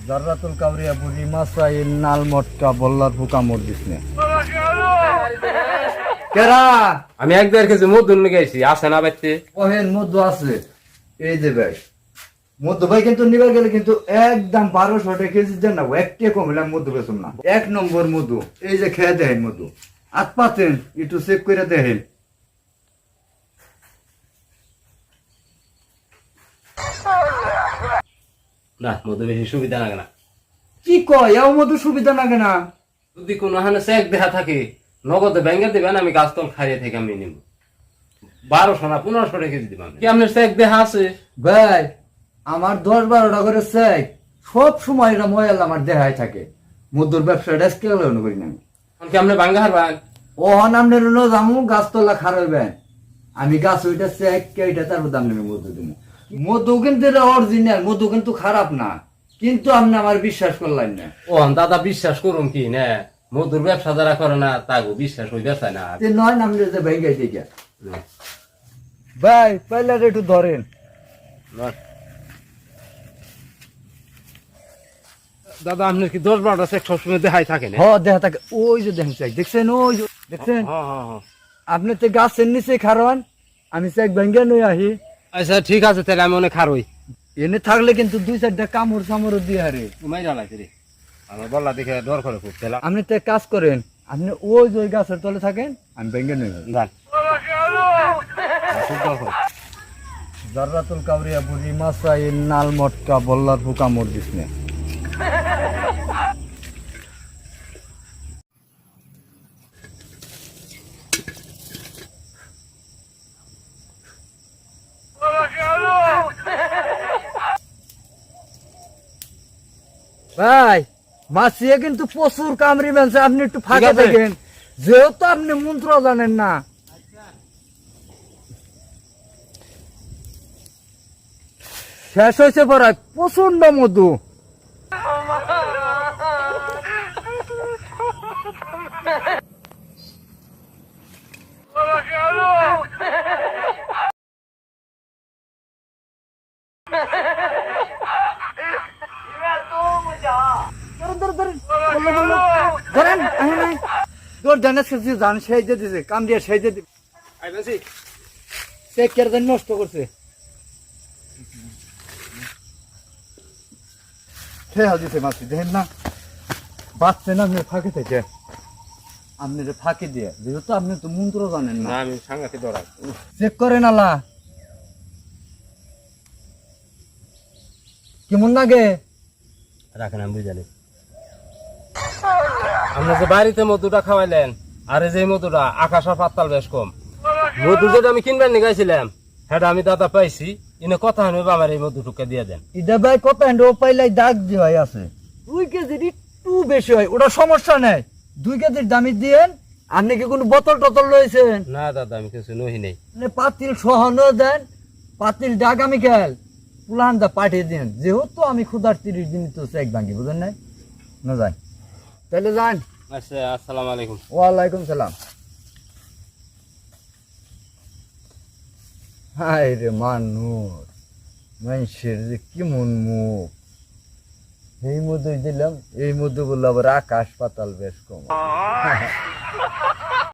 জাররাতুল কাবরিয়া বুড়ি মাসাইল নাল মটকা বল্লার ফুকা মোর দিসনে কেরা আমি 1.5 কেজি মধু নিয়ে গেছি আছে না বাইতে ওহেন মধু আছে এই যে ভাই মধু ভাই কিন্তু নিবার গেলে কিন্তু একদম 1200 টাকা কেজি দেন না একটে কমিলাম মধু বেচুম না 1 নম্বর মধু এই যে খেয়ে দেখেন মধু আত পাতেন একটু চেক করে দেখেন না মধু বেশি সুবিধা লাগে না কি কয় এও মধু সুবিধা লাগে না যদি কোনো হানে চেক দেখা থাকে নগদে ব্যাংকে দিবেন আমি গাছতল খাইয়ে থেকে আমি নিব 1200 না 1500 টাকা কেজি দিবেন কি আপনার চেক দেখা আছে ভাই আমার 10-12টা করে চেক সব সময় এরা ময়লা আমার দেহায় থাকে মধুর ব্যবসাটা স্কেল করি না কি আপনি ভাঙ্গা হারবেন ও নামনে রুনো জামু গাছতলা খারাইবেন আমি গাছ ওইটা চেক কেইটা তারপর দাম নেবে মধু দিব মধু কিন্তু এটা অরিজিনাল মধু কিন্তু খারাপ না কিন্তু আপনি আমার বিশ্বাস করলেন না ও দাদা বিশ্বাস করুন কি না মধুর ব্যবসা যারা করে না তাগো বিশ্বাস হই বেচায় না যে নয় নামলে যে ভেঙে দিকে ভাই পয়লা একটু ধরেন দাদা আপনার কি 10-12টা চেক সবসময় দেখাই থাকে না দেখা থাকে ওই যে দেখেন চেক দেখছেন ওই যে দেখছেন হ্যাঁ আপনি তো গাছের নিচে খারান আমি চেক ভেঙে নই আহি আচ্ছা ঠিক আছে তাহলে আমি অনেক খারই এনে থাকলে কিন্তু 2-4টা কামড় চামড় দিয়ে হারে তুমি জানাইছি রে আমার বললা দেখে ডর করে খুব তেলা আপনি তো এক কাজ করেন আপনি ওই যে ওই গাছের তলে থাকেন আমি ভেঙে নই জান খুব ডর করে জাররাতুল কাবরিয়া বুড়ি মাসাইল নাল মটকা বল্লার ফুকা মোর দিসনে ভাই মাছিয়ে কিন্তু প্রচুর কামড়ি মানছে আপনি একটু ফাঁকে দেখেন যেহেতু আপনি মন্ত্র জানেন না শেষ হয়েছে পড়ায় প্রচন্ড মধু সেই যে দিছে কাম দিয়ে সেই যে নষ্ট করছে দিছে মাছি দেখেন না বাঁচছে না আপনি ফাঁকে থেকে আপনি ফাঁকে দিয়ে যেহেতু আপনি তো মন্ত্র জানেন না আমি সাংঘাতিক ডরাই চেক করেন আলা কেমন লাগে রাখেন আমি বুঝালি আপনি যে বাড়িতে মধুটা খাওয়াইলেন আর এই যে মধুটা আকাশ আর পাতাল বেশ কম মধু যেটা আমি কিনবেন নিগাইছিলাম সেটা আমি দাদা পাইছি ইনে কথা হইবে আমার এই মধু টুকা দিয়ে দেন ইদা ভাই কত ও পাইলাই দাগ দিয়ে হয় আছে 2 কেজির একটু বেশি হয় ওটা সমস্যা নেই 2 কেজির দামি দিয়েন আপনি কি কোনো বোতল টতল লইছেন না দাদা আমি কিছু নহি নেই পাতিল সহন দেন পাতিল ডাক আমি খেল পুলান দা পাঠিয়ে দিন যেহেতু আমি ক্ষুধার 30 দিন তো চেক ভাঙি বুঝেন নাই না যান তাহলে যান আচ্ছা আসসালামু আলাইকুম ওয়ালাইকুম সালাম হায় রে মানুষ মানুষের যে কেমন মুখ এই মধ্যে দিলাম এই মধ্যে বললো আবার আকাশ পাতাল বেশ কম